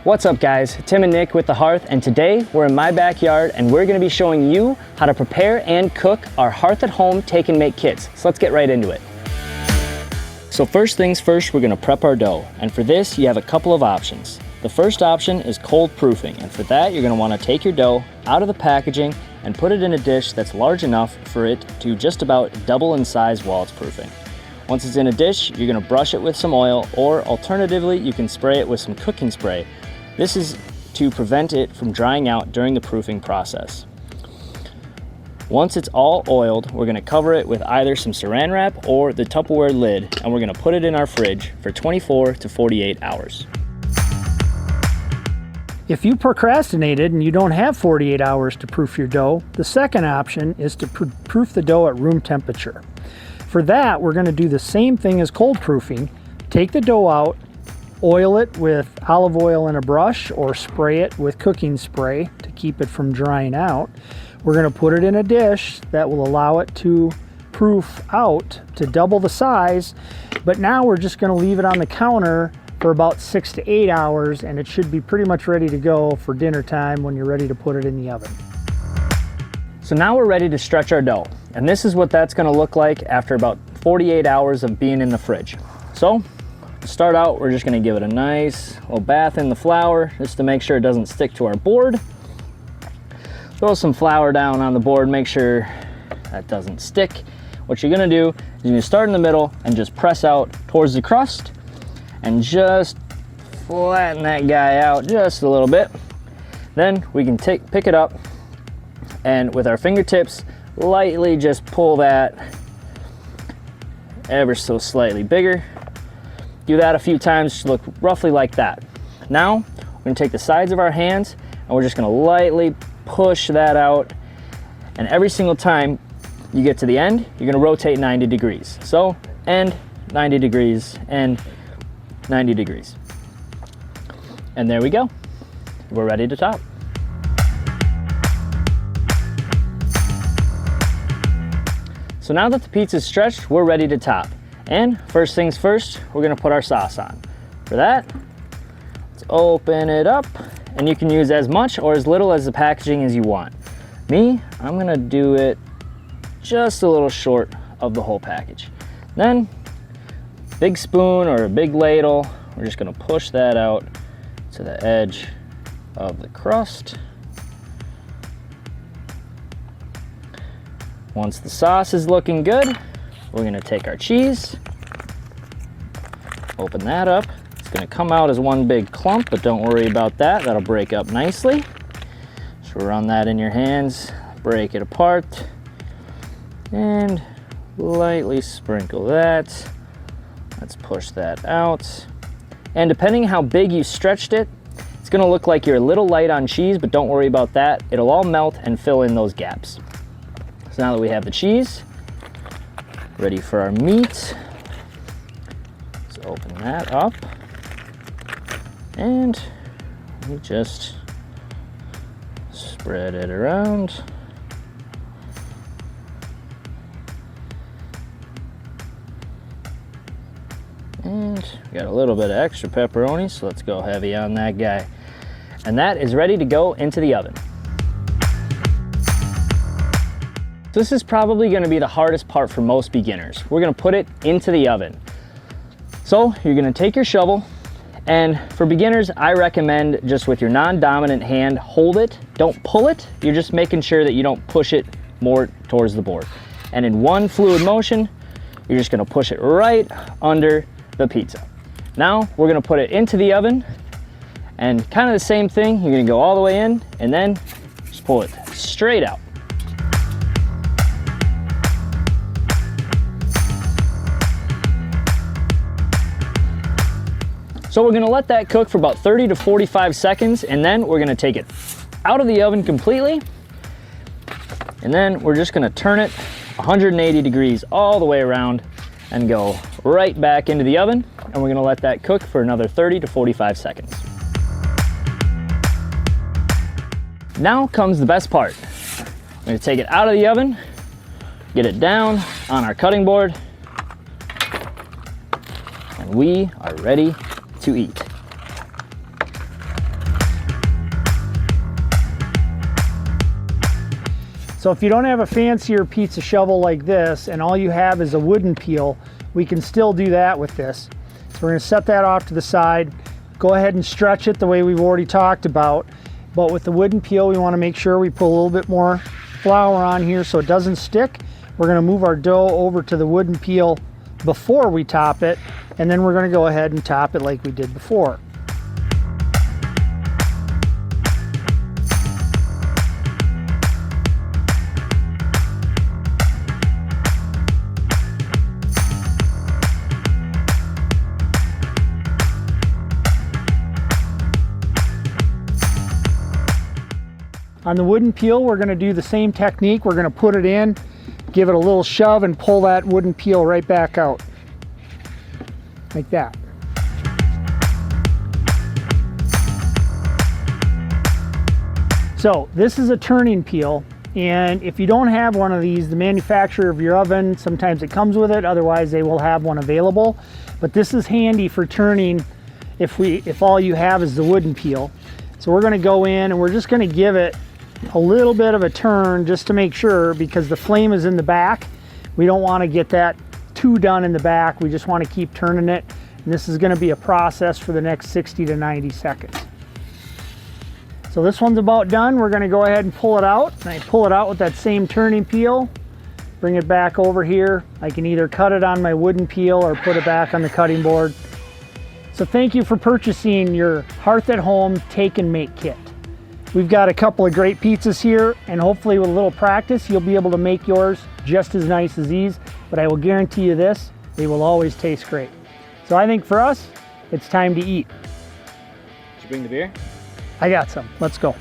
What's up guys, Tim and Nick with the Hearth, and today we're in my backyard and we're going to be showing you how to prepare and cook our Hearth at home take and make kits. So let's get right into it. So first things first, we're going to prep our dough, and for this you have a couple of options. The first option is cold proofing, and for that you're going to want to take your dough out of the packaging and put it in a dish that's large enough for it to just about double in size while it's proofing. Once it's in a dish, you're going to brush it with some oil, or alternatively you can spray it with some cooking spray. This is to prevent it from drying out during the proofing process. Once it's all oiled, we're going to cover it with either some saran wrap or the Tupperware lid, and we're going to put it in our fridge for 24 to 48 hours. If you procrastinated and you don't have 48 hours to proof your dough, the second option is to proof the dough at room temperature. For that, we're going to do the same thing as cold proofing. Take the dough out, oil it with olive oil in a brush, or spray it with cooking spray to keep it from drying out. We're going to put it in a dish that will allow it to proof out to double the size, but now we're just going to leave it on the counter for about 6 to 8 hours, and it should be pretty much ready to go for dinner time when you're ready to put it in the oven. So now we're ready to stretch our dough, and this is what that's going to look like after about 48 hours of being in the fridge. So to start out, we're just going to give it a nice little bath in the flour just to make sure it doesn't stick to our board. Throw some flour down on the board, make sure that doesn't stick. What you're going to do is you're going to start in the middle and just press out towards the crust and just flatten that guy out just a little bit. Then we can pick it up and with our fingertips lightly just pull that ever so slightly bigger. Do that a few times to look roughly like that. Now we're going to take the sides of our hands and we're just going to lightly push that out, and every single time you get to the end you're going to rotate 90 degrees. So end 90 degrees and 90 degrees, and there we go, we're ready to top. So now that the pizza's stretched, we're ready to top. And first things first, we're gonna put our sauce on. For that, let's open it up, and you can use as much or as little as the packaging as you want. Me, I'm gonna do it just a little short of the whole package. Then, big spoon or a big ladle, we're just gonna push that out to the edge of the crust. Once the sauce is looking good, we're gonna take our cheese, open that up. It's gonna come out as one big clump, but don't worry about that. That'll break up nicely. Just run that in your hands, break it apart, and lightly sprinkle that. Let's push that out. And depending how big you stretched it, it's gonna look like you're a little light on cheese, but don't worry about that. It'll all melt and fill in those gaps. So now that we have the cheese, ready for our meat, let's open that up, and we just spread it around. And we got a little bit of extra pepperoni, so let's go heavy on that guy. And that is ready to go into the oven. This is probably going to be the hardest part for most beginners. We're going to put it into the oven. So you're going to take your shovel, and for beginners I recommend just with your non-dominant hand, hold it, don't pull it. You're just making sure that you don't push it more towards the board. And in one fluid motion, you're just going to push it right under the pizza. Now we're going to put it into the oven, and kind of the same thing, you're going to go all the way in and then just pull it straight out. So we're gonna let that cook for about 30 to 45 seconds, and then we're gonna take it out of the oven completely, and then we're just gonna turn it 180 degrees all the way around and go right back into the oven, and we're gonna let that cook for another 30 to 45 seconds. Now comes the best part. We're gonna take it out of the oven, get it down on our cutting board, and we are ready to eat. So if you don't have a fancier pizza shovel like this and all you have is a wooden peel, we can still do that with this. So we're going to set that off to the side. Go ahead and stretch it the way we've already talked about. But with the wooden peel, we want to make sure we put a little bit more flour on here so it doesn't stick. We're going to move our dough over to the wooden peel before we top it, and then we're going to go ahead and top it like we did before. On the wooden peel, we're going to do the same technique. We're going to put it in, give it a little shove, and pull that wooden peel right back out. Like that. So this is a turning peel, and if you don't have one of these, the manufacturer of your oven, sometimes it comes with it, otherwise they will have one available. But this is handy for turning if all you have is the wooden peel. So we're going to go in and we're just going to give it a little bit of a turn just to make sure, because the flame is in the back. We don't want to get that too done in the back. We just want to keep turning it. And this is going to be a process for the next 60 to 90 seconds. So this one's about done. We're going to go ahead and pull it out. And I pull it out with that same turning peel. Bring it back over here. I can either cut it on my wooden peel or put it back on the cutting board. So thank you for purchasing your Hearth at Home Take and Make Kit. We've got a couple of great pizzas here, and hopefully with a little practice, you'll be able to make yours just as nice as these, but I will guarantee you this, they will always taste great. So I think for us, it's time to eat. Did you bring the beer? I got some. Let's go.